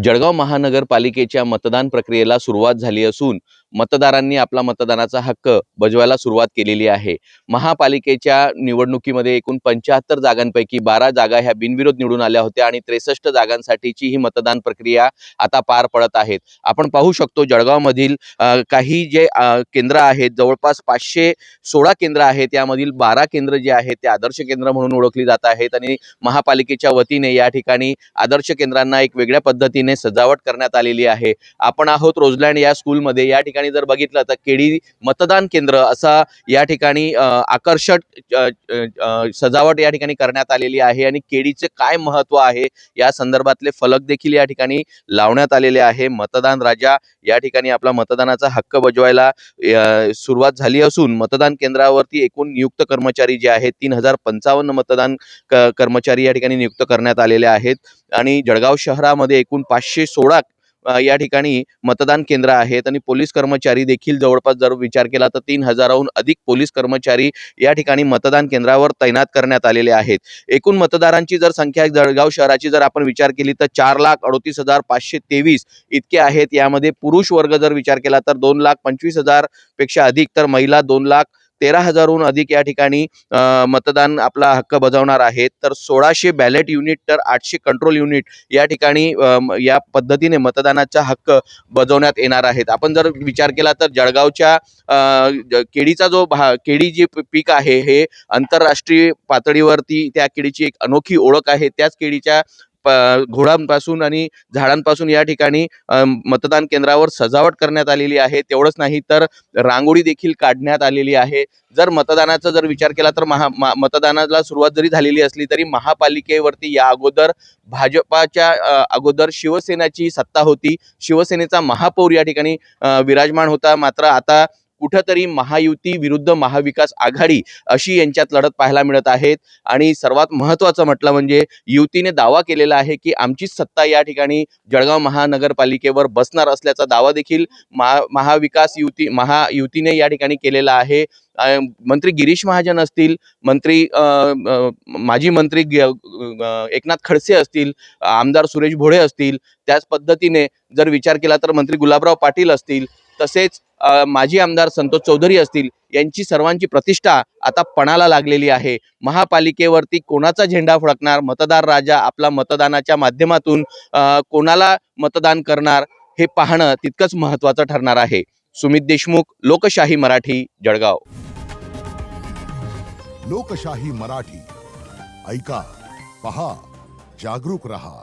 जळगाव महानगरपालिकेच्या मतदान प्रक्रियेला सुरुवात झाली असून मतदारांनी आपला मतदानाचा हक्क बजवायला सुरुवात केलेली आहे। महापालिकेच्या निवडणुकीमध्ये एकूण 75 जागांपैकी 12 जागा ह्या बिनविरोध निवडून आल्या होत्या आणि 63 जागांसाठीची ही मतदान प्रक्रिया आता पार पडत आहेत। आपण पाहू शकतो जळगावमधील काही जे केंद्र आहेत, जवळपास 516 केंद्र आहेत। यामधील 12 केंद्र जे आहेत ते आदर्श केंद्र म्हणून ओळखली जात आहेत आणि महापालिकेच्या वतीने या ठिकाणी आदर्श केंद्रांना एक वेगळ्या पद्धतीने सजावट करण्यात आलेली आहे। आपण आहोत रोजलँड या स्कूलमध्ये। या ठिकाणी जर बघितलं तर केडी मतदान केंद्र असा या ठिकाणी आकर्षक सजावट या ठिकाणी करण्यात आलेली आहे आणि केडीचे काय महत्त्व आहे या संदर्भातले फलक देखील या ठिकाणी लावण्यात आलेले आहे। मतदान राजा या ठिकाणी आपला मतदानाचा हक्क बजवायला सुरुवात झाली असून मतदान केंद्रावरती एकूण नियुक्त कर्मचारी जे आहेत 3055 मतदान कर्मचारी या ठिकाणी नियुक्त करण्यात आलेले आहेत आणि जळगाव शहरामध्ये एकूण 516 या ठिकाणी मतदान केंद्र आहेत आणि पोलीस कर्मचारी देखील जवळपास जर विचार केला तर 3000हून अधिक पोलीस कर्मचारी या ठिकाणी मतदान केंद्रावर तैनात करण्यात आलेले आहेत। एकूण मतदारांची जर संख्या जळगाव शहराची जर आपण विचार केली तर 4,38,523 इतके आहेत। यामध्ये पुरुष वर्ग जर विचार केला तर 2,25,000 पेक्षा अधिक, तर महिला 2,13,000हून अधिक या ठिकाणी मतदान आपला हक्क बजावणार आहेत। तर 1600 बॅलेट युनिट तर 800 कंट्रोल युनिट या ठिकाणी या पद्धतीने मतदानाचा हक्क बजावण्यात येणार आहेत। आपण जर विचार केला तर जळगावच्या केडीचा जो केडी जी पीक आहे हे आंतरराष्ट्रीय पातळीवरती त्या केडीची एक अनोखी ओळख आहे। त्याच केडीच्या घोडांपासून आणि झाडांपासून या ठिकाणी मतदान केंद्रावर सजावट करण्यात आलेली आहे। तेवढंच नाही तर रांगोळी देखील काढण्यात आलेली आहे। जर मतदानाचा जर विचार केला तर मतदानाला सुरुवात जरी झालेली असली तरी महापालिकेवरती या अगोदर भाजपाच्या अगोदर शिवसेनेची सत्ता होती। शिवसेनेचा महापौर या ठिकाणी विराजमान होता। मात्र आता कुठेतरी महायुती विरुद्ध महाविकास आघाडी अशी यांच्यात लढत पाहायला मिळत आहेत आणि सर्वात महत्त्वाचं म्हटलं म्हणजे युतीने दावा केलेला आहे की आमचीच सत्ता या ठिकाणी जळगाव महानगरपालिकेवर बसणार असल्याचा दावा देखील महाविकास महायुतीने या ठिकाणी केलेला आहे। मंत्री गिरीश महाजन असतील, माजी मंत्री एकनाथ खडसे असतील, आमदार सुरेश भोळे असतील, त्याच पद्धतीने जर विचार केला तर मंत्री गुलाबराव पाटील असतील, तसेच माजी आमदार संतोष चौधरी असतील, यांची सर्वांची प्रतिष्ठा आता पणाला लागलेली आहे। महापालिकेवरती कोणाचा झेंडा फडकणार, मतदार राजा आपला मतदानाच्या माध्यमातून कोणाला मतदान करणार हे पाहणं तितकंच महत्त्वाचं ठरणार आहे। सुमित देशमुख, लोकशाही मराठी, जळगाव। लोकशाही मराठी, ऐका, पहा, जागरूक रहा।